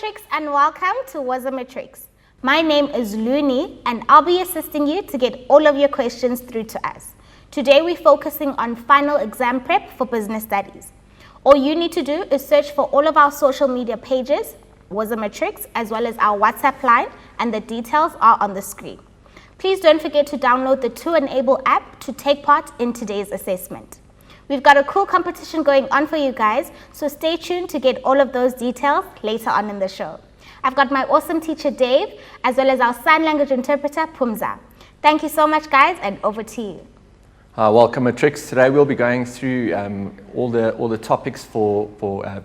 Matrix and welcome to Wazimatrix. My name is Luni and I'll be assisting you to get all of your questions through to us. Today we're focusing on final exam prep for business studies. All you need to do is search for all of our social media pages, Wazimatrix, as well as our WhatsApp line, and the details are on the screen. Please don't forget to download the 2Enable app to take part in today's assessment. We've got a cool competition going on for you guys, so stay tuned to get all of those details later on in the show. I've got my awesome teacher Dave, as well as our sign language interpreter Pumza. Thank you so much guys, and over to you. Welcome Matrix. Today we'll be going through all the topics for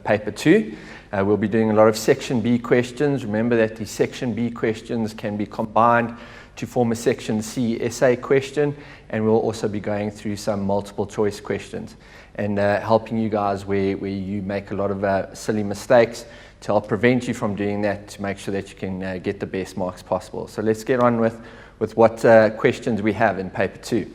paper 2. We'll be doing a lot of section B questions. Remember that the section B questions can be combined to form a section C essay question, and we'll also be going through some multiple choice questions and helping you guys where you make a lot of silly mistakes to help prevent you from doing that, to make sure that you can get the best marks possible. So let's get on with what questions we have in paper 2.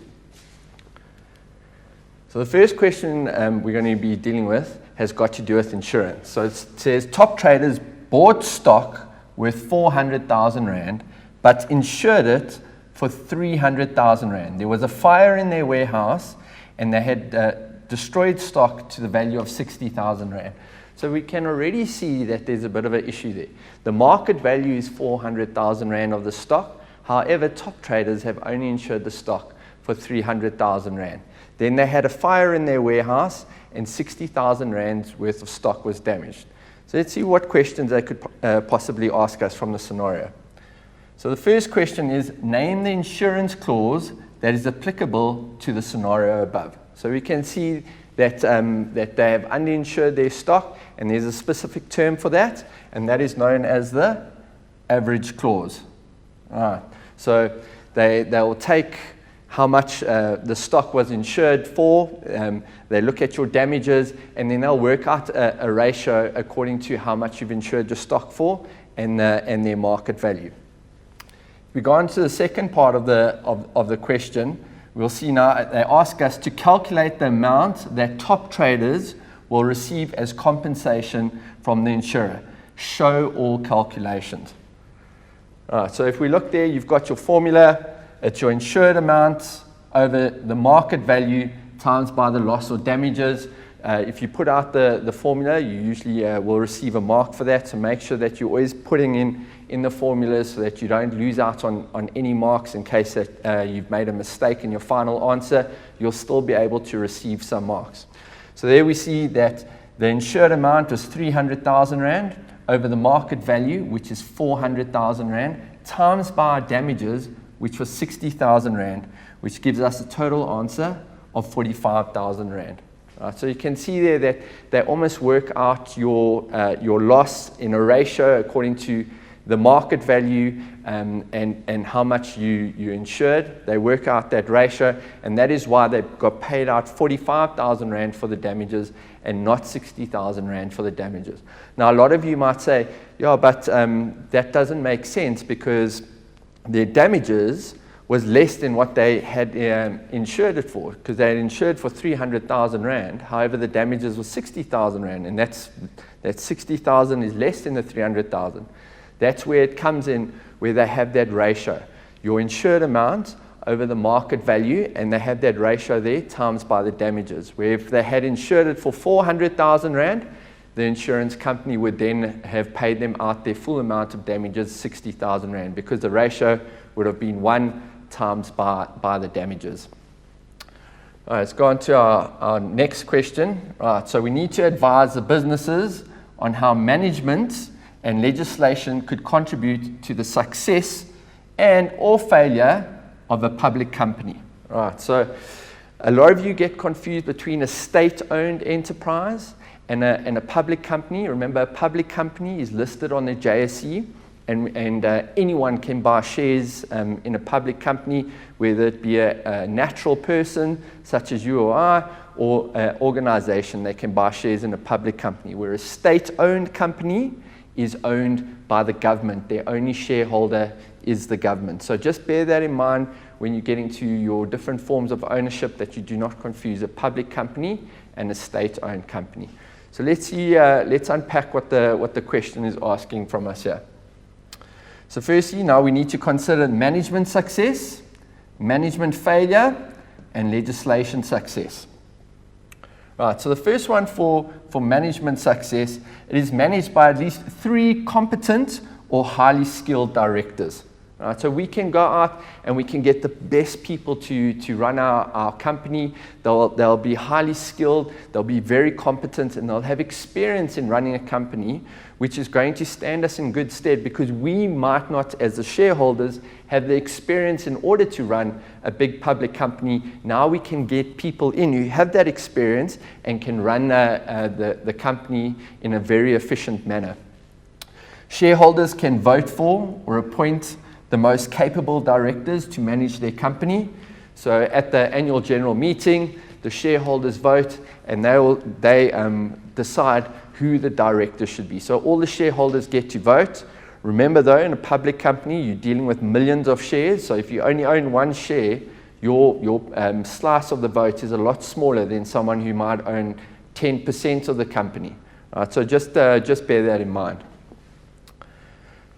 So the first question we're going to be dealing with has got to do with insurance. So it says top traders bought stock worth 400,000 Rand, but insured it for 300,000 Rand. There was a fire in their warehouse and they had destroyed stock to the value of 60,000 Rand. So we can already see that there's a bit of an issue there. The market value is 400,000 Rand of the stock. However, top traders have only insured the stock for 300,000 Rand. Then they had a fire in their warehouse and 60,000 Rand's worth of stock was damaged. So let's see what questions they could possibly ask us from the scenario. So the first question is, name the insurance clause that is applicable to the scenario above. So we can see that, that they have underinsured their stock, and there's a specific term for that, and that is known as the average clause. All right. So they will take how much the stock was insured for, they look at your damages, and then they'll work out a ratio according to how much you've insured your stock for and their market value. We go on to the second part of the question. We'll see now they ask us to calculate the amount that top traders will receive as compensation from the insurer. Show all calculations. All right, so if we look there, you've got your formula. It's your insured amount over the market value times by the loss or damages. If you put out the formula, you usually will receive a mark for that. So make sure that you're always putting in the formulas so that you don't lose out on any marks in case that you've made a mistake in your final answer. You'll still be able to receive some marks. So there we see that the insured amount was 300,000 Rand over the market value, which is 400,000 Rand, times by damages, which was 60,000 Rand, which gives us a total answer of 45,000 Rand. So you can see there that they almost work out your loss in a ratio according to the market value and how much you insured. They work out that ratio, and that is why they got paid out 45,000 Rand for the damages and not 60,000 Rand for the damages. Now a lot of you might say, yeah, but that doesn't make sense because their damages was less than what they had insured it for, because they had insured for 300,000 Rand. However, the damages was 60,000 Rand, and that 60,000 is less than the 300,000. That's where it comes in, where they have that ratio. Your insured amount over the market value, and they have that ratio there times by the damages, where if they had insured it for 400,000 Rand, the insurance company would then have paid them out their full amount of damages, 60,000 Rand, because the ratio would have been 1 times by the damages. All right, let's go on to our next question. All right, so we need to advise the businesses on how management and legislation could contribute to the success and or failure of a public company. All right, so a lot of you get confused between a state-owned enterprise and a public company. Remember, a public company is listed on the JSE, and anyone can buy shares in a public company, whether it be a natural person such as you or I, or an organization that can buy shares in a public company. Whereas a state-owned company is owned by the government. Their only shareholder is the government. So just bear that in mind when you get into your different forms of ownership, that you do not confuse a public company and a state-owned company. So let's unpack what the question is asking from us here. So firstly, now we need to consider management success, management failure, and legislation success. Right, so the first one for management success, it is managed by at least 3 competent or highly skilled directors. Right, so we can go out and we can get the best people to run our company. They'll be highly skilled, they'll be very competent, and they'll have experience in running a company, which is going to stand us in good stead because we might not, as the shareholders, have the experience in order to run a big public company. Now we can get people in who have that experience and can run the company in a very efficient manner. Shareholders can vote for or appoint the most capable directors to manage their company. So at the annual general meeting, the shareholders vote and they decide who the director should be. So all the shareholders get to vote. Remember though, in a public company, you're dealing with millions of shares. So if you only own 1 share, your slice of the vote is a lot smaller than someone who might own 10% of the company. Right, so just bear that in mind.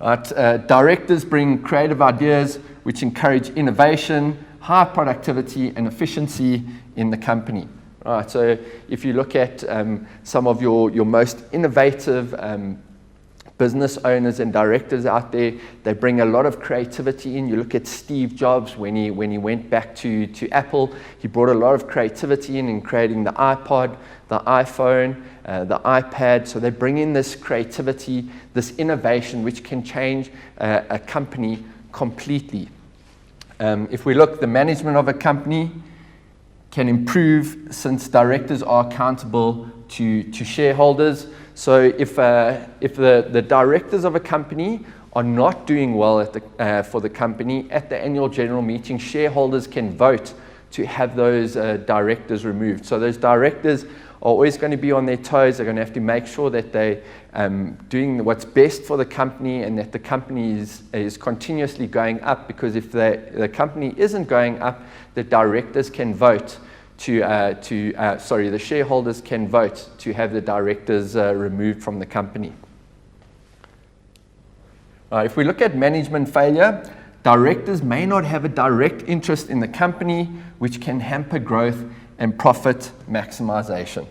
Directors bring creative ideas which encourage innovation, high productivity and efficiency in the company. Right, so if you look at some of your most innovative business owners and directors out there, they bring a lot of creativity in. You look at Steve Jobs when he went back to Apple, he brought a lot of creativity in creating the iPod, the iPhone, the iPad. So they bring in this creativity, this innovation, which can change a company completely. If we look, the management of a company can improve since directors are accountable to shareholders. So if the directors of a company are not doing well for the company, at the annual general meeting, shareholders can vote to have those directors removed. So those directors are always going to be on their toes. They're going to have to make sure that they're doing what's best for the company and that the company is continuously going up, because if the company isn't going up, the directors can vote the shareholders can vote to have the directors removed from the company. If we look at management failure, directors may not have a direct interest in the company, which can hamper growth and profit maximization.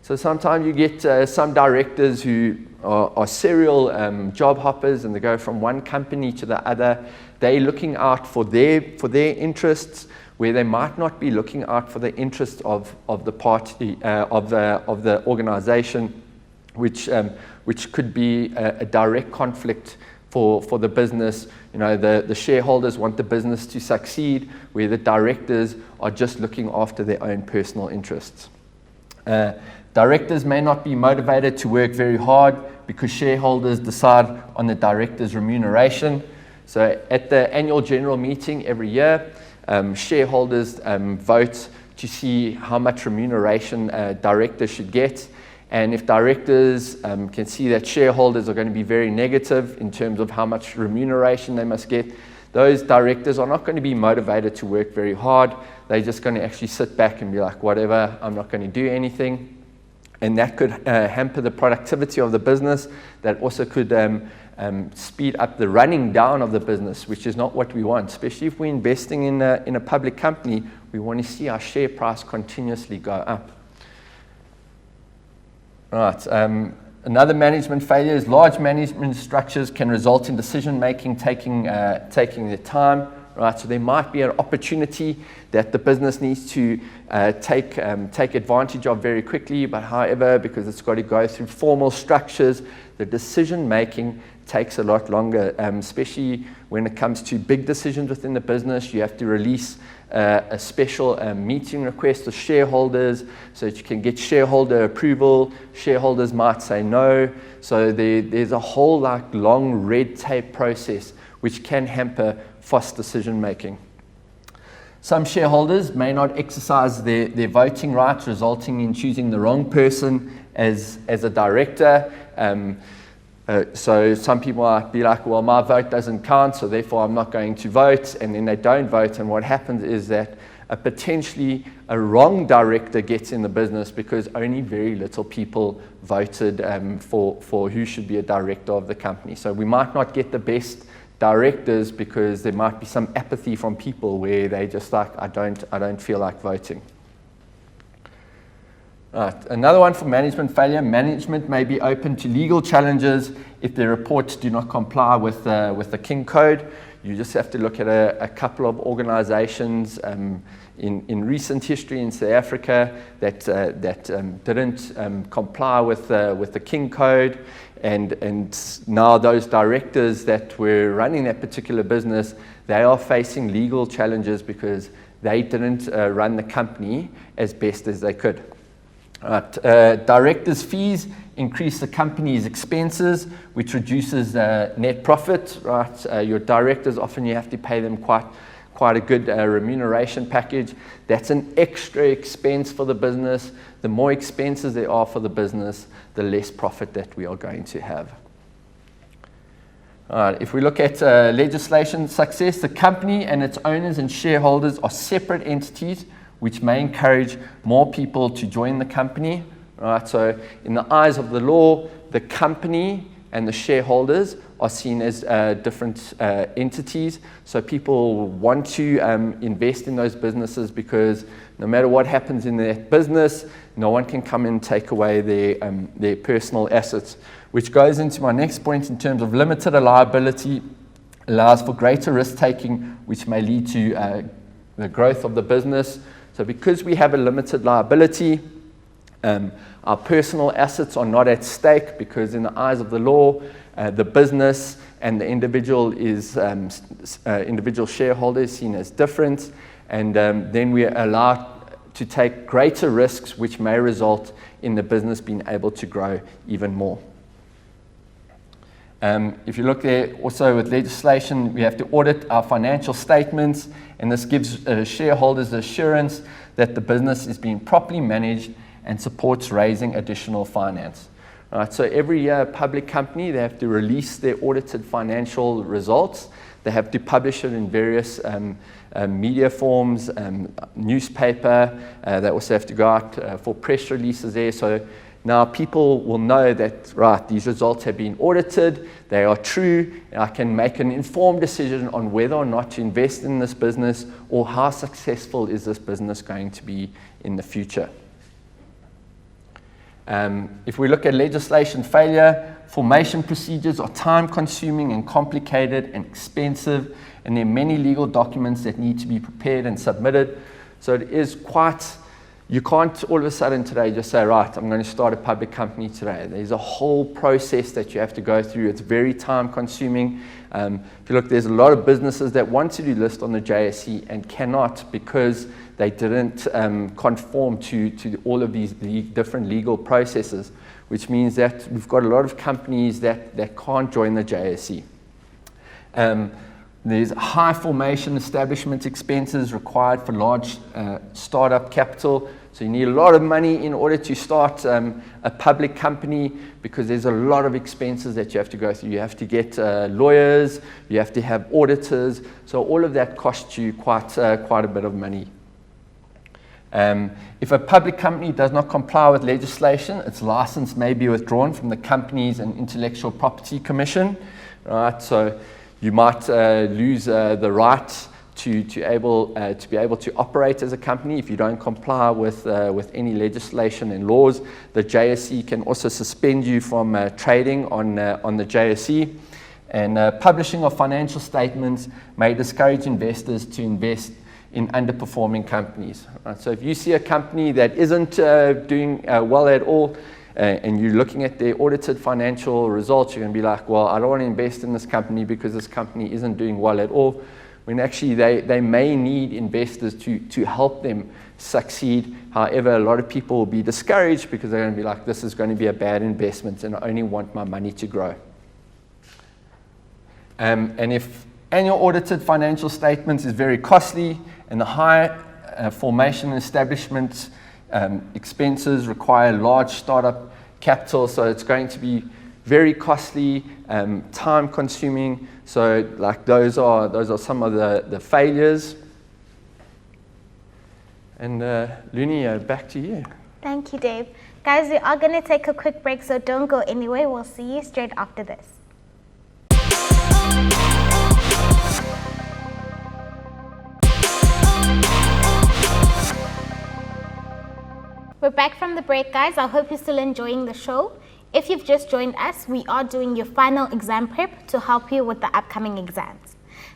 So sometimes you get some directors who are serial job hoppers, and they go from one company to the other. They're looking out for their interests, where they might not be looking out for the interests of the party, of the organization, which could be a direct conflict for the business. You know, the shareholders want the business to succeed, where the directors are just looking after their own personal interests. Directors may not be motivated to work very hard because shareholders decide on the director's remuneration. So at the annual general meeting every year, shareholders vote to see how much remuneration directors should get. And if directors can see that shareholders are going to be very negative in terms of how much remuneration they must get, those directors are not going to be motivated to work very hard. They're just going to actually sit back and be like, whatever, I'm not going to do anything. And that could hamper the productivity of the business. That also could speed up the running down of the business, which is not what we want. Especially if we're investing in a public company, we want to see our share price continuously go up. Right. Another management failure is large management structures can result in decision making taking their time. Right, so there might be an opportunity that the business needs to take advantage of very quickly, but however, because it's got to go through formal structures, the decision making takes a lot longer, especially when it comes to big decisions within the business. You have to release a special meeting request to shareholders so that you can get shareholder approval. Shareholders might say no, so there's a whole long red tape process which can hamper fast decision making. Some shareholders may not exercise their voting rights, resulting in choosing the wrong person as a director. So some people might be like, well, my vote doesn't count, so therefore I'm not going to vote, and then they don't vote, and what happens is that potentially a wrong director gets in the business because only very little people voted for who should be a director of the company. So we might not get the best directors because there might be some apathy from people where they just like, I don't feel like voting. Right. Another one for management failure. Management may be open to legal challenges if their reports do not comply with the King Code. You just have to look at a couple of organizations in recent history in South Africa that didn't comply with the King Code, and now those directors that were running that particular business, they are facing legal challenges because they didn't run the company as best as they could. Right. Directors' fees increase the company's expenses, which reduces net profit. Right. Your directors, often you have to pay them quite a good remuneration package. That's an extra expense for the business. The more expenses there are for the business, the less profit that we are going to have. All right. If we look at legislation success, the company and its owners and shareholders are separate entities, which may encourage more people to join the company. Right? So in the eyes of the law, the company and the shareholders are seen as different entities. So people want to invest in those businesses because no matter what happens in that business, no one can come and take away their personal assets, which goes into my next point in terms of limited liability, allows for greater risk-taking, which may lead to the growth of the business. So because we have a limited liability, our personal assets are not at stake because in the eyes of the law, the business and the individual individual shareholder is seen as different, and then we are allowed to take greater risks, which may result in the business being able to grow even more. If you look there, also with legislation, we have to audit our financial statements, and this gives shareholders the assurance that the business is being properly managed and supports raising additional finance. Right, so every year, a public company, they have to release their audited financial results. They have to publish it in various media forms, newspaper. They also have to go out for press releases there. So now people will know that, right, these results have been audited, they are true, and I can make an informed decision on whether or not to invest in this business or how successful is this business going to be in the future. If we look at legislation failure, formation procedures are time-consuming and complicated and expensive, and there are many legal documents that need to be prepared and submitted. So it is quite, you can't all of a sudden today just say, right, I'm going to start a public company today. There's a whole process that you have to go through. It's very time-consuming. If you look, there's a lot of businesses that want to do list on the JSE and cannot because they didn't conform to all of these different legal processes, which means that we've got a lot of companies that can't join the JSE. There's high formation establishment expenses required for large startup capital. So you need a lot of money in order to start a public company because there's a lot of expenses that you have to go through. You have to get lawyers, you have to have auditors. So all of that costs you quite a bit of money. If a public company does not comply with legislation, its license may be withdrawn from the Companies and Intellectual Property Commission. Right? So you might lose the right to be able to operate as a company if you don't comply with any legislation and laws. The JSE can also suspend you from trading on the JSE. And publishing of financial statements may discourage investors to invest in underperforming companies. Right? So if you see a company that isn't doing well at all, and you're looking at their audited financial results, you're going to be like, well, I don't want to invest in this company because this company isn't doing well at all. When actually they may need investors to help them succeed. However, a lot of people will be discouraged because they're going to be like, this is going to be a bad investment and I only want my money to grow. And if annual audited financial statements is very costly and the high formation and establishment expenses require large startup capital, so it's going to be very costly, time consuming. So like those are some of the failures. And Luni, back to you. Thank you, Dave. Guys, we are going to take a quick break, so don't go anywhere. We'll see you straight after this. We're back from the break, guys. I hope you're still enjoying the show. If you've just joined us, we are doing your final exam prep to help you with the upcoming exams.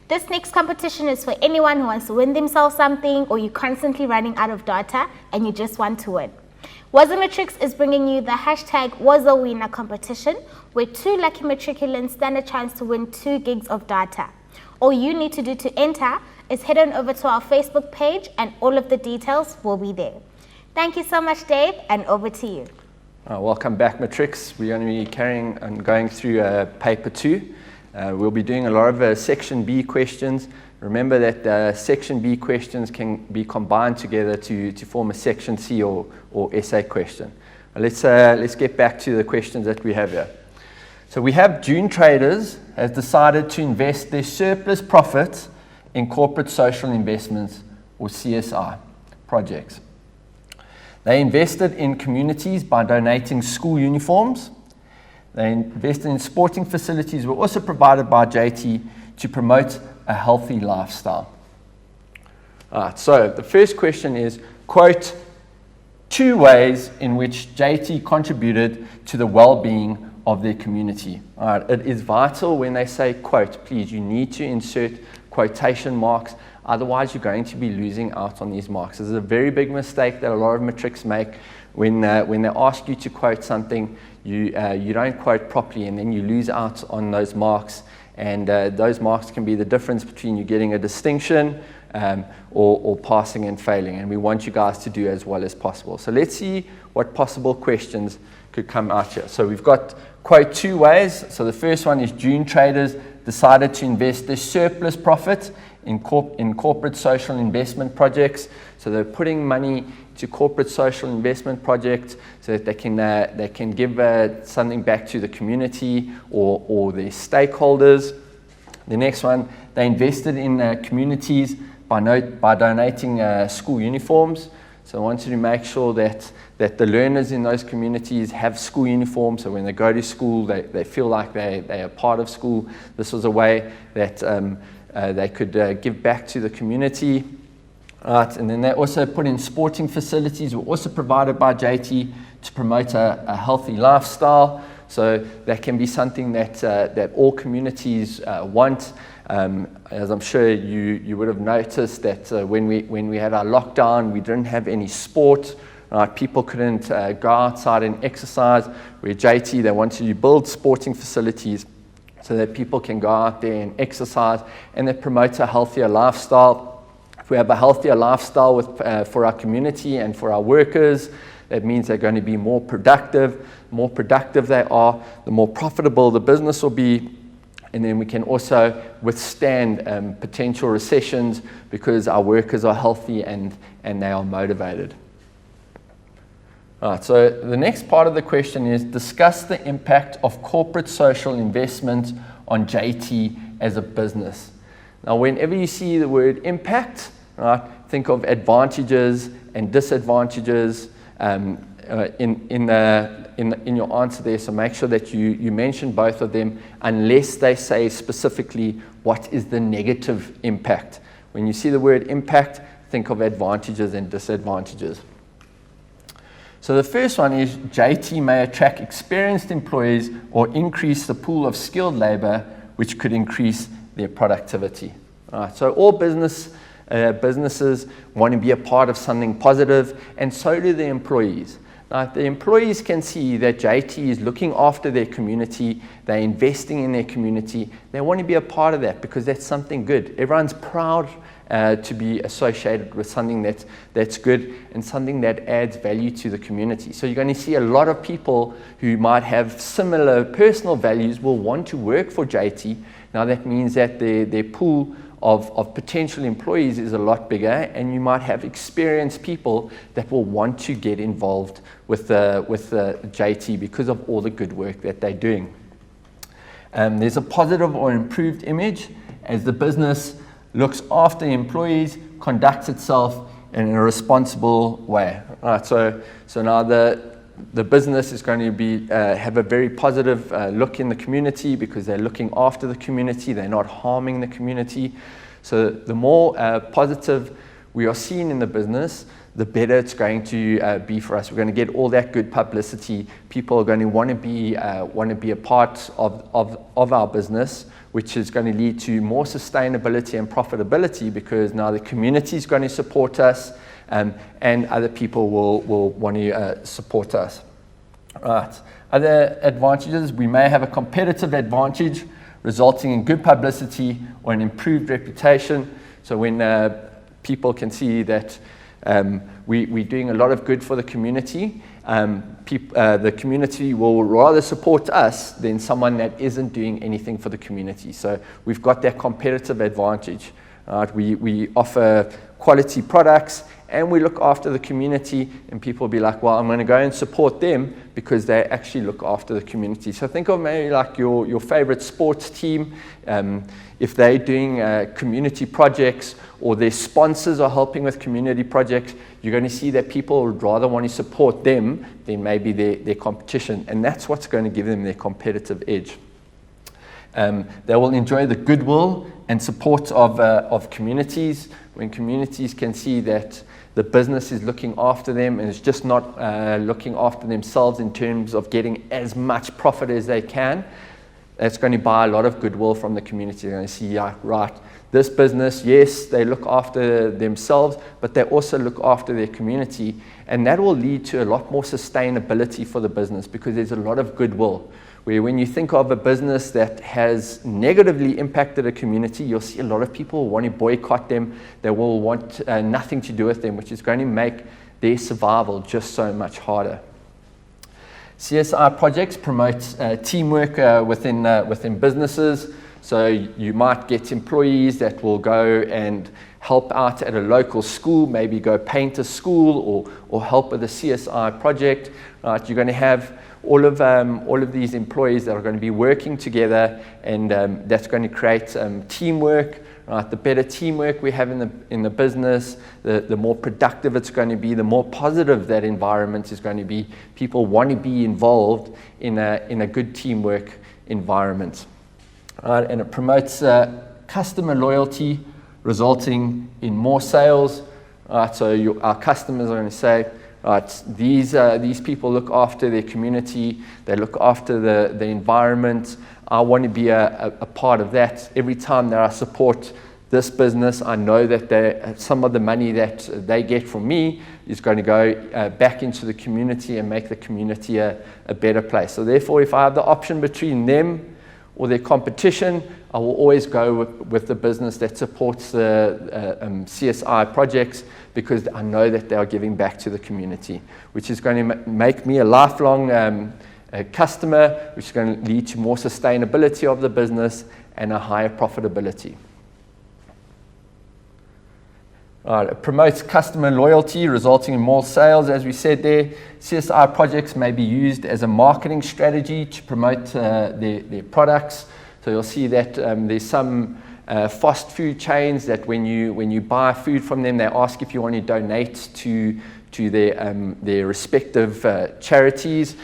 This next competition is for anyone who wants to win themselves something, or you're constantly running out of data and you just want to win. Wazomatrix is bringing you the hashtag WazoWinner competition, where 2 lucky matriculants stand a chance to win 2 gigs of data. All you need to do to enter is head on over to our Facebook page and all of the details will be there. Thank you so much, Dave, and over to you. Welcome back, Matrix. We're going to be carrying and going through paper 2. We'll be doing a lot of section B questions. Remember that section B questions can be combined together to form a section C or essay question. Let's get back to the questions that we have here. So we have June Traders has decided to invest their surplus profits in corporate social investments, or CSI, projects. They invested in communities by donating school uniforms. They invested in sporting facilities were also provided by JT to promote a healthy lifestyle. All right, so the first question is, quote, 2 ways in which JT contributed to the well-being of their community. All right, it is vital when they say quote, please, you need to insert quotation marks. Otherwise, you're going to be losing out on these marks. This is a very big mistake that a lot of matrics make when they ask you to quote something. You don't quote properly, and then you lose out on those marks. And those marks can be the difference between you getting a distinction or passing and failing. And we want you guys to do as well as possible. So let's see what possible questions could come out here. So we've got quote 2 ways. So the first one is June Traders decided to invest their surplus profit in corporate social investment projects. So they're putting money to corporate social investment projects so that they can give something back to the community or their stakeholders. The next one, they invested in communities by donating school uniforms. So I wanted to make sure that the learners in those communities have school uniforms, so when they go to school, they feel like they are part of school. This was a way that they could give back to the community. Right, and then they also put in sporting facilities, were also provided by JT to promote a healthy lifestyle. So that can be something that all communities want. As I'm sure you would have noticed that when we had our lockdown, we didn't have any sport. Right? People couldn't go outside and exercise. Where JT, they wanted to build sporting facilities so that people can go out there and exercise, and that promotes a healthier lifestyle. If we have a healthier lifestyle for our community and for our workers, that means they're going to be more productive. The more productive they are, the more profitable the business will be. And then we can also withstand potential recessions because our workers are healthy and they are motivated. All right, so the next part of the question is, discuss the impact of corporate social investment on JT as a business. Now, whenever you see the word impact, right, think of advantages and disadvantages in your answer there. So make sure that you mention both of them, unless they say specifically what is the negative impact. When you see the word impact, think of advantages and disadvantages. So the first one is, JT may attract experienced employees or increase the pool of skilled labor, which could increase their productivity. All right, so all businesses want to be a part of something positive, and so do the employees. Now, the employees can see that JT is looking after their community, they're investing in their community, they want to be a part of that because that's something good. Everyone's proud to be associated with something that's good and something that adds value to the community. So you're going to see a lot of people who might have similar personal values will want to work for JT. Now that means that their pool of potential employees is a lot bigger, and you might have experienced people that will want to get involved with the JT because of all the good work that they're doing. There's a positive or improved image as the business looks after employees, conducts itself and in a responsible way. Right, so now the business is going to be have a very positive look in the community because they're looking after the community, they're not harming the community. So the more positive we are seen in the business, the better it's going to be for us. We're going to get all that good publicity. People are going to want to be a part of our business, which is going to lead to more sustainability and profitability because now the community is going to support us, and other people will want to support us. Right. Other advantages: we may have a competitive advantage, resulting in good publicity or an improved reputation. So when people can see that we're doing a lot of good for the community, the community will rather support us than someone that isn't doing anything for the community. So we've got that competitive advantage. We offer quality products and we look after the community, and people will be like, well, I'm going to go and support them because they actually look after the community. So think of maybe like your favorite sports team. If they're doing community projects or their sponsors are helping with community projects, you're going to see that people would rather want to support them than maybe their competition. And that's what's going to give them their competitive edge. They will enjoy the goodwill and support of communities. When communities can see that the business is looking after them and is just not looking after themselves in terms of getting as much profit as they can, that's going to buy a lot of goodwill from the community. They're going to see, yeah, right, this business, yes, they look after themselves, but they also look after their community. And that will lead to a lot more sustainability for the business because there's a lot of goodwill. Where when you think of a business that has negatively impacted a community, you'll see a lot of people want to boycott them. They will want nothing to do with them, which is going to make their survival just so much harder. CSI projects promote teamwork within businesses. So you might get employees that will go and help out at a local school, maybe go paint a school or help with a CSI project. Right? You're going to have all of these employees that are going to be working together, and that's going to create teamwork. Right? The better teamwork we have in the business, the more productive it's going to be, the more positive that environment is going to be. People want to be involved in a good teamwork environment. Right? And it promotes customer loyalty, resulting in more sales. Right? So our customers are going to say, right, these people look after their community, they look after the environment. I want to be a part of that. Every time that I support this business, I know that some of the money that they get from me is going to go back into the community and make the community a better place. So therefore, if I have the option between them or their competition, I will always go with the business that supports the CSI projects because I know that they are giving back to the community, which is going to make me a lifelong customer, which is going to lead to more sustainability of the business and a higher profitability. It promotes customer loyalty, resulting in more sales, as we said there. CSI projects may be used as a marketing strategy to promote their products. So you'll see that there's some fast food chains that when you buy food from them, they ask if you want to donate to their respective charities,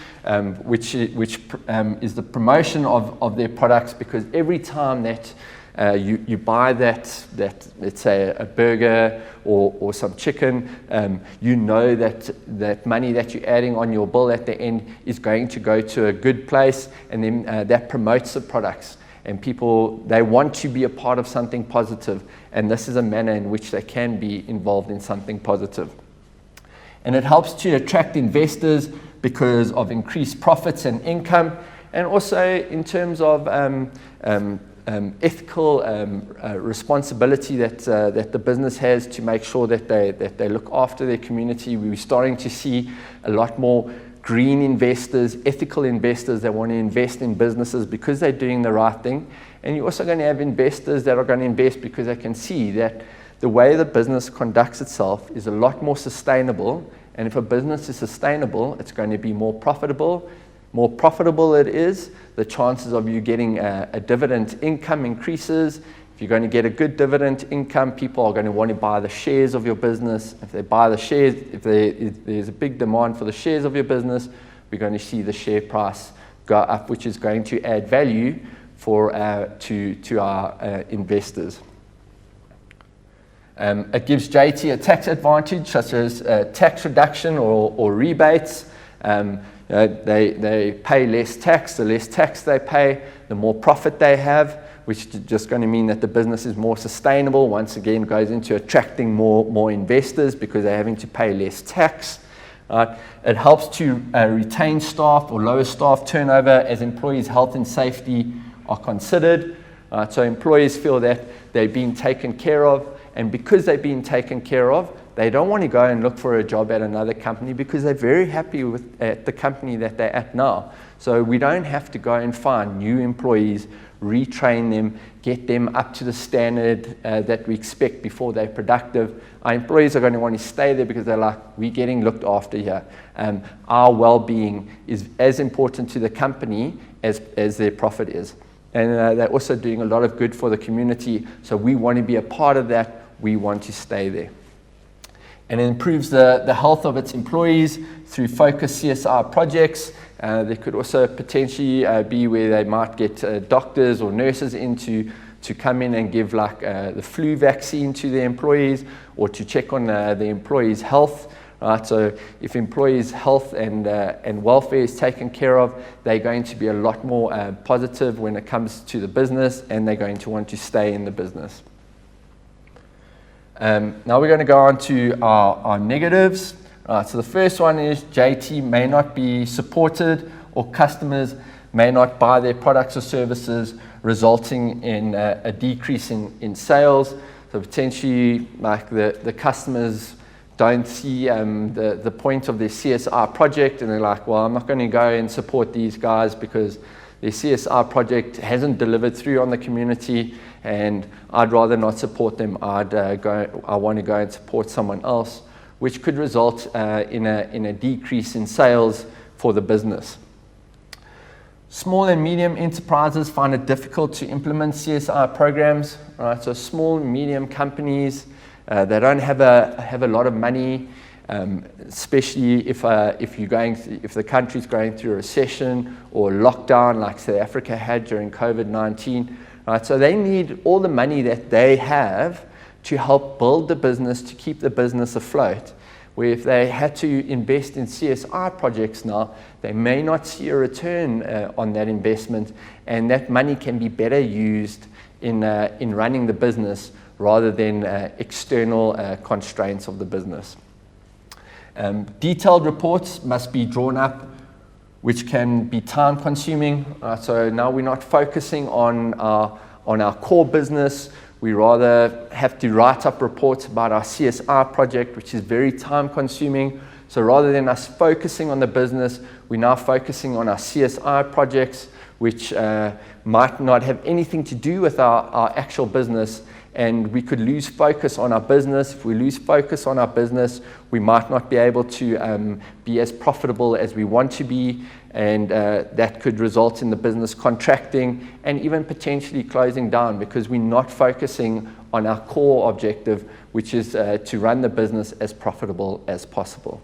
which is the promotion of their products, because every time that you buy that let's say a burger or some chicken, you know that money that you're adding on your bill at the end is going to go to a good place, and then that promotes the products. And people, they want to be a part of something positive, and this is a manner in which they can be involved in something positive. And it helps to attract investors because of increased profits and income, and also in terms of ethical responsibility that the business has to make sure that they look after their community. We're starting to see a lot more green investors, ethical investors that want to invest in businesses because they're doing the right thing. And you're also going to have investors that are going to invest because they can see that the way the business conducts itself is a lot more sustainable. And if a business is sustainable, it's going to be more profitable. More profitable it is, the chances of you getting a dividend income increases. If you're going to get a good dividend income, people are going to want to buy the shares of your business. If they buy the shares, if there's a big demand for the shares of your business, we're going to see the share price go up, which is going to add value to our investors. It gives JT a tax advantage, such as tax reduction or rebates. They pay less tax. The less tax they pay, the more profit they have, which is just going to mean that the business is more sustainable. Once again, goes into attracting more investors because they're having to pay less tax. It helps to retain staff or lower staff turnover as employees' health and safety are considered. So employees feel that they're being taken care of, and because they're being taken care of, they don't want to go and look for a job at another company because they're very happy at the company that they're at now. So we don't have to go and find new employees, retrain them, get them up to the standard that we expect before they're productive. Our employees are going to want to stay there because they're like, we're getting looked after here. Our well-being is as important to the company as their profit is. And they're also doing a lot of good for the community, so we want to be a part of that. We want to stay there. And it improves the health of its employees through focused CSR projects. There could also potentially be where they might get doctors or nurses in to come in and give like the flu vaccine to their employees, or to check on the employees' health. Right? So if employees' health and welfare is taken care of, they're going to be a lot more positive when it comes to the business, and they're going to want to stay in the business. Now we're going to go on to our negatives. So the first one is JT may not be supported, or customers may not buy their products or services, resulting in a decrease in sales. So potentially, like the customers don't see the point of their CSR project, and they're like, well, I'm not going to go and support these guys because their CSR project hasn't delivered through on the community, and I'd rather not support them. I want to go and support someone else, which could result in a decrease in sales for the business. Small and medium enterprises find it difficult to implement CSR programs. Right? So small and medium companies, they don't have a lot of money, especially if the country's going through a recession or lockdown like South Africa had during COVID-19. Right? So they need all the money that they have to help build the business, to keep the business afloat. Where if they had to invest in CSR projects now, they may not see a return on that investment, and that money can be better used in running the business rather than external constraints of the business. Detailed reports must be drawn up, which can be time consuming. So now we're not focusing on our core business. We rather have to write up reports about our CSR project, which is very time consuming. So rather than us focusing on the business, we're now focusing on our CSR projects, which might not have anything to do with our actual business. And we could lose focus on our business. If we lose focus on our business, we might not be able to be as profitable as we want to be, and that could result in the business contracting and even potentially closing down, because we're not focusing on our core objective, which is to run the business as profitable as possible.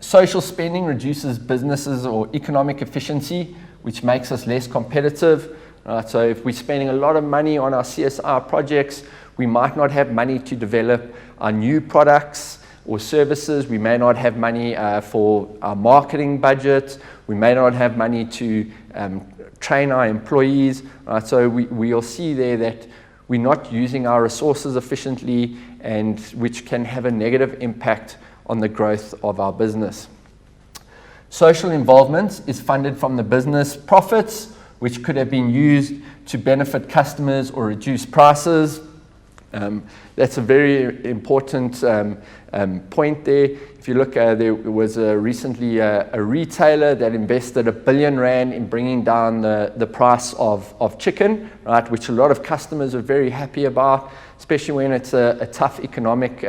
Social spending reduces businesses or economic efficiency, which makes us less competitive. So if we're spending a lot of money on our CSR projects, we might not have money to develop our new products or services. We may not have money for our marketing budget. We may not have money to train our employees. So we'll see there that we're not using our resources efficiently, and which can have a negative impact on the growth of our business. Social involvement is funded from the business profits, which could have been used to benefit customers or reduce prices. That's a very important point there. If you look, there was recently a retailer that invested R1 billion in bringing down the price of chicken, right, which a lot of customers are very happy about, especially when it's a tough economic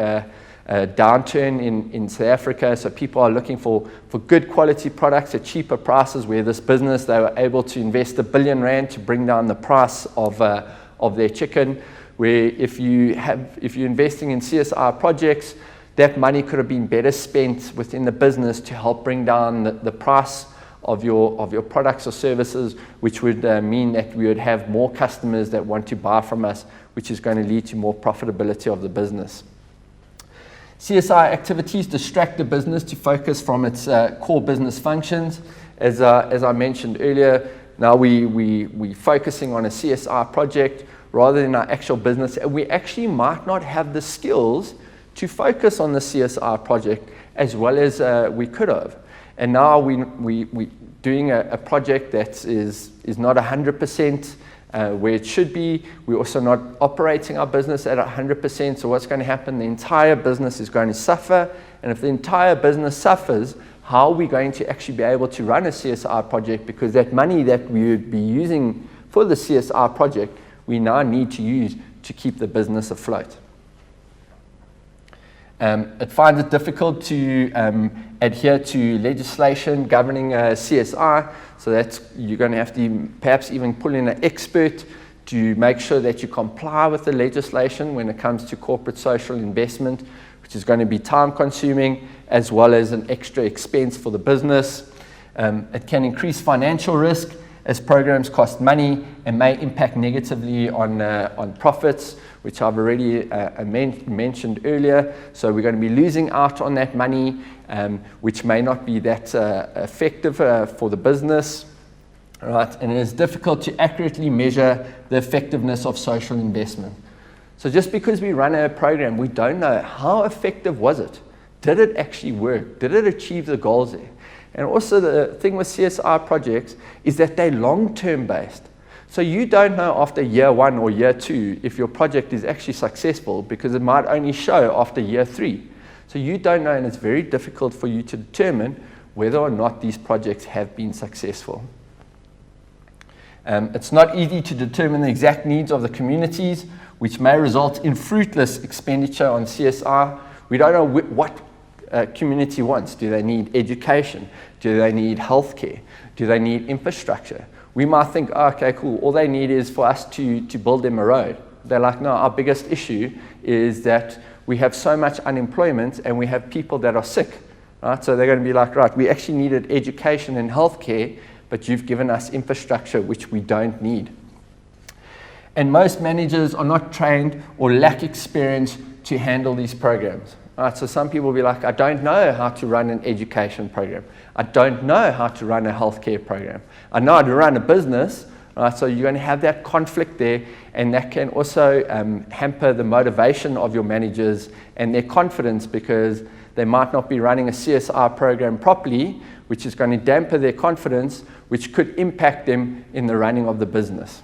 downturn in South Africa, so people are looking for good quality products at cheaper prices, where this business, they were able to invest R1 billion to bring down the price of their chicken, where if you're investing in CSR projects, that money could have been better spent within the business to help bring down the price of your products or services, which would mean that we would have more customers that want to buy from us, which is going to lead to more profitability of the business. CSI activities distract the business to focus from its core business functions. As I mentioned earlier, now we're focusing on a CSR project rather than our actual business, and we actually might not have the skills to focus on the CSR project as well as we could have. And now we're doing a project that is not 100% where it should be. We're also not operating our business at 100%. So what's going to happen? The entire business is going to suffer. And if the entire business suffers, how are we going to actually be able to run a CSR project? Because that money that we would be using for the CSR project, we now need to use to keep the business afloat. It finds it difficult to adhere to legislation governing CSR, so that's, you're going to have to perhaps even pull in an expert to make sure that you comply with the legislation when it comes to corporate social investment, which is going to be time consuming as well as an extra expense for the business. It can increase financial risk as programs cost money and may impact negatively on profits, which I've already mentioned earlier. So we're going to be losing out on that money, which may not be that effective for the business. Right? And it is difficult to accurately measure the effectiveness of social investment. So just because we run a program, we don't know how effective was it. Did it actually work? Did it achieve the goals there? And also the thing with CSR projects is that they're long-term based. So you don't know after year 1 or year 2 if your project is actually successful, because it might only show after year 3. So you don't know, and it's very difficult for you to determine whether or not these projects have been successful. It's not easy to determine the exact needs of the communities, which may result in fruitless expenditure on CSR. We don't know what community wants. Do they need education? Do they need healthcare? Do they need infrastructure? We might think, oh, okay, cool, all they need is for us to build them a road. They're like, no, our biggest issue is that we have so much unemployment and we have people that are sick. Right? So they're going to be like, right, we actually needed education and healthcare, but you've given us infrastructure which we don't need. And most managers are not trained or lack experience to handle these programs. Right, so some people will be like, I don't know how to run an education program. I don't know how to run a healthcare program. I know how to run a business. Right, so you're going to have that conflict there, and that can also hamper the motivation of your managers and their confidence, because they might not be running a CSR program properly, which is going to dampen their confidence, which could impact them in the running of the business.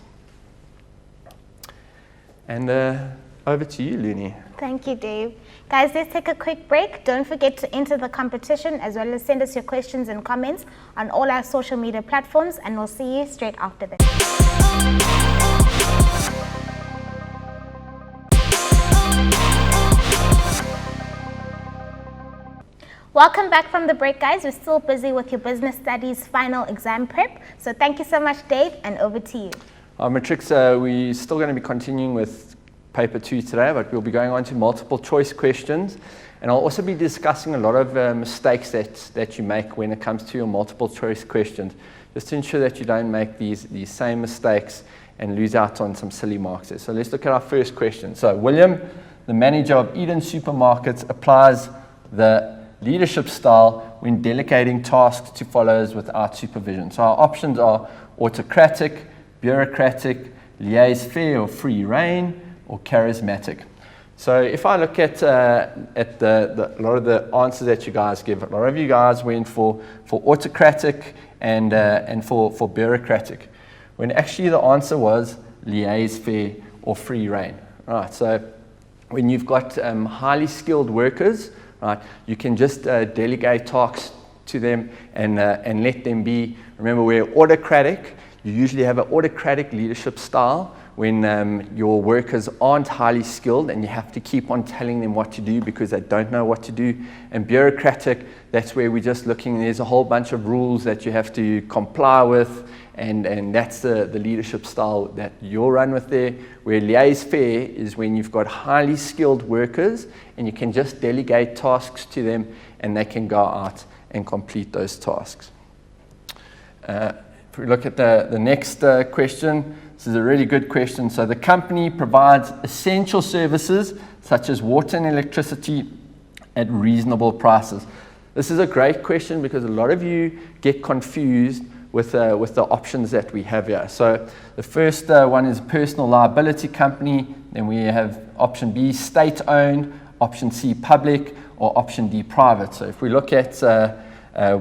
And over to you, Luni. Thank you, Dave. Guys, let's take a quick break. Don't forget to enter the competition, as well as send us your questions and comments on all our social media platforms, and we'll see you straight after this. Welcome back from the break, guys. We're still busy with your business studies final exam prep. So thank you so much, Dave, and over to you. Matrix, we're still going to be continuing with paper 2 today, but we'll be going on to multiple choice questions, and I'll also be discussing a lot of mistakes that you make when it comes to your multiple choice questions, just to ensure that you don't make these same mistakes and lose out on some silly marks there. So let's look at our first question. So William, the manager of Eden Supermarkets, applies the leadership style when delegating tasks to followers without supervision. So our options are autocratic, bureaucratic, laissez-faire or free rein, or charismatic. So if I look at a lot of the answers that you guys give, a lot of you guys went for autocratic and for bureaucratic, when actually the answer was laissez-faire or free rein. Right. So when you've got highly skilled workers, right, you can just delegate tasks to them and let them be. Remember, we're autocratic. You usually have an autocratic leadership style when your workers aren't highly skilled and you have to keep on telling them what to do because they don't know what to do. And bureaucratic, that's where we're just looking, there's a whole bunch of rules that you have to comply with, and that's the leadership style that you'll run with there. Where laissez-faire is when you've got highly skilled workers and you can just delegate tasks to them and they can go out and complete those tasks. If we look at the next question, this is a really good question. So the company provides essential services such as water and electricity at reasonable prices. This is a great question because a lot of you get confused with the options that we have here. So the first one is personal liability company. Then we have option B, state-owned, option C, public, or option D, private. So if we look at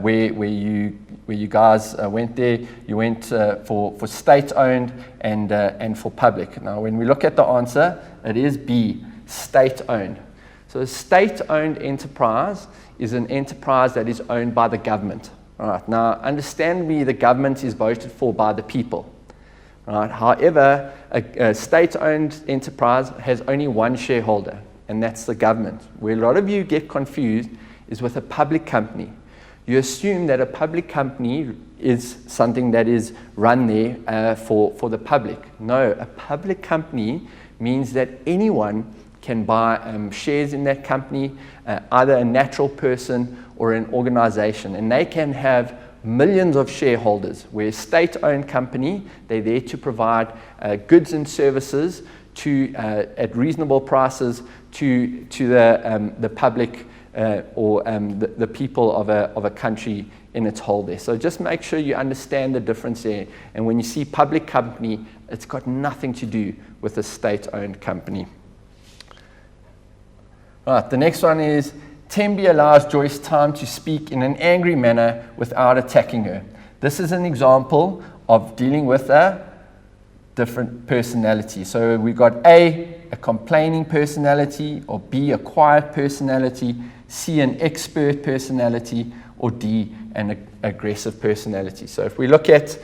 where you guys went there, you went for state-owned and for public. Now, when we look at the answer, it is B, state-owned. So a state-owned enterprise is an enterprise that is owned by the government. All right. Now, understandably, the government is voted for by the people. Right. However, a state-owned enterprise has only one shareholder, and that's the government. Where a lot of you get confused is with a public company. You assume that a public company is something that is run there for the public. No, a public company means that anyone can buy shares in that company, either a natural person or an organization, and they can have millions of shareholders. Where a state-owned company, they're there to provide goods and services at reasonable prices to the public or the people of a country in its whole there. So just make sure you understand the difference there. And when you see public company, it's got nothing to do with a state-owned company. All right, the next one is Tembi allows Joyce time to speak in an angry manner without attacking her. This is an example of dealing with a different personality. So we've got A, a complaining personality, or B, a quiet personality, C, an expert personality, or D, an aggressive personality. So if we look at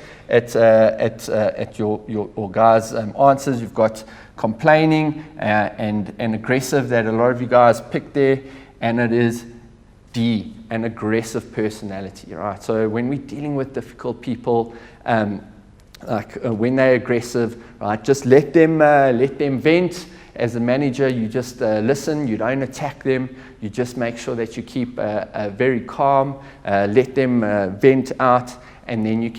your guys' answers, you've got complaining and aggressive that a lot of you guys picked there, and it is D, an aggressive personality, right? So when we're dealing with difficult people, when they're aggressive, right, just let them vent. As a manager, you just listen, you don't attack them, you just make sure that you keep very calm, let them vent out, and then you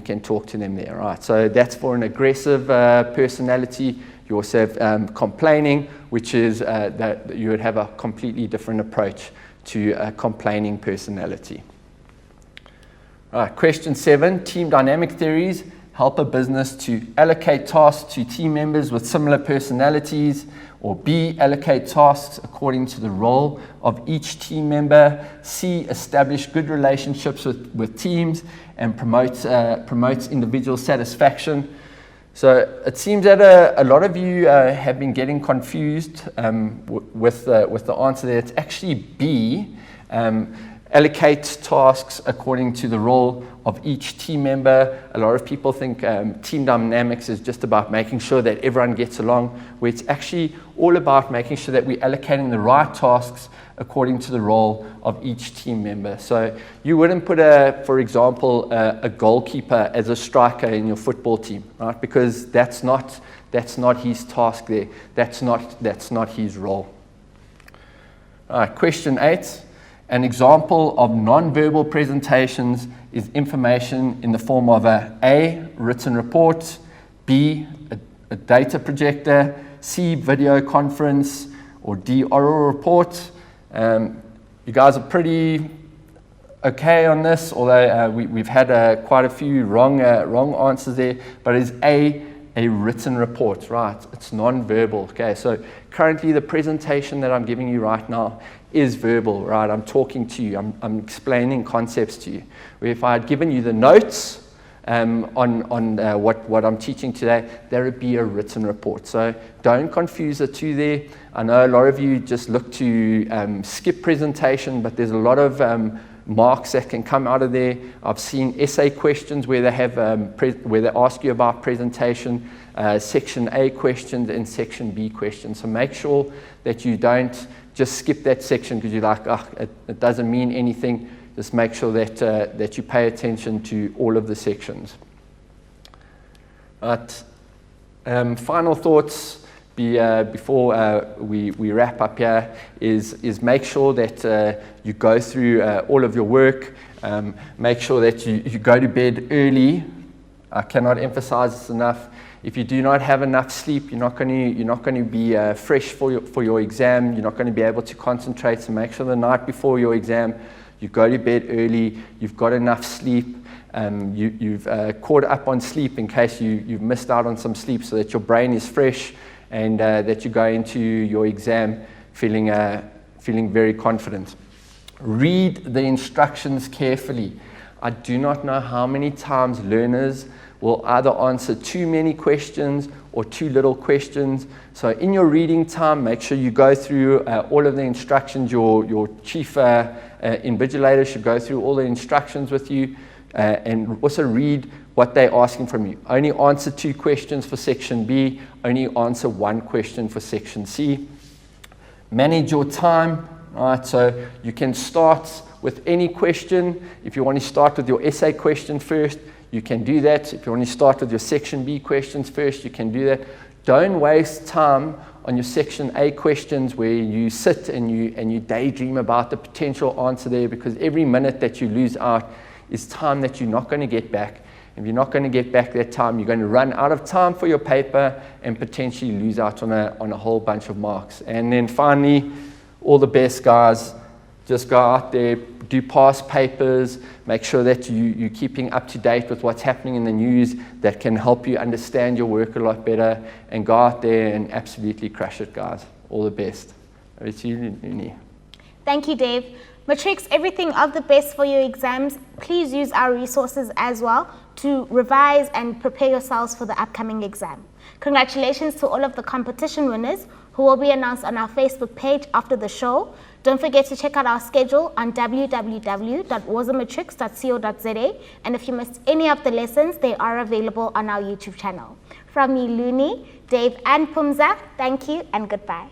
can talk to them there, right? So that's for an aggressive personality. You also have complaining, which is that you would have a completely different approach to a complaining personality. All right, question 7, team dynamic theories help a business to allocate tasks to team members with similar personalities, or B, allocate tasks according to the role of each team member, C, establish good relationships with teams and promotes individual satisfaction. So it seems that a lot of you have been getting confused with the answer there. It's actually B, allocate tasks according to the role of each team member. A lot of people think team dynamics is just about making sure that everyone gets along, where it's actually all about making sure that we're allocating the right tasks according to the role of each team member. So you wouldn't put, for example, a goalkeeper as a striker in your football team, right? Because that's not his task there. That's not his role. All right, question 8. An example of non-verbal presentations is information in the form of A, written report, B, a data projector, C, video conference, or D, oral report. You guys are pretty okay on this, although we've had quite a few wrong answers there, but it's A, written report, right? It's non-verbal, okay? So currently the presentation that I'm giving you right now is verbal, right? I'm talking to you, I'm explaining concepts to you. Where if I had given you the notes on what I'm teaching today, there would be a written report. So don't confuse the two there. I know a lot of you just look to skip presentation, but there's a lot of marks that can come out of there. I've seen essay questions where they have where they ask you about presentation, section A questions and section B questions. So make sure that you don't just skip that section because you're like, it doesn't mean anything. Just make sure that you pay attention to all of the sections. But final thoughts before we wrap up here is make sure that you go through all of your work. Make sure that you go to bed early. I cannot emphasize this enough. If you do not have enough sleep, you're not going to be fresh for your exam. You're not going to be able to concentrate. So make sure the night before your exam, you go to bed early. You've got enough sleep. You've caught up on sleep in case you've missed out on some sleep, so that your brain is fresh and that you go into your exam feeling very confident. Read the instructions carefully. I do not know how many times learners will either answer too many questions or too little questions. So in your reading time, make sure you go through all of the instructions. Your chief invigilator should go through all the instructions with you and also read what they're asking from you. Only answer 2 questions for section B, only answer 1 question for section C. Manage your time, right? So you can start with any question. If you want to start with your essay question first, you can do that. If you want to start with your section B questions first, you can do that. Don't waste time on your section A questions where you sit and you daydream about the potential answer there, because every minute that you lose out is time that you're not going to get back. If you're not going to get back that time, you're going to run out of time for your paper and potentially lose out on a whole bunch of marks. And then finally, all the best, guys. Just go out there, do past papers, make sure that you're keeping up to date with what's happening in the news that can help you understand your work a lot better, and go out there and absolutely crush it, guys. All the best. Over to you, Luni. Thank you, Dave. Matrix, everything of the best for your exams. Please use our resources as well to revise and prepare yourselves for the upcoming exam. Congratulations to all of the competition winners who will be announced on our Facebook page after the show. Don't forget to check out our schedule on www.wozamatrix.co.za, and if you missed any of the lessons, they are available on our YouTube channel. From me, Luni, Dave and Pumza, thank you and goodbye.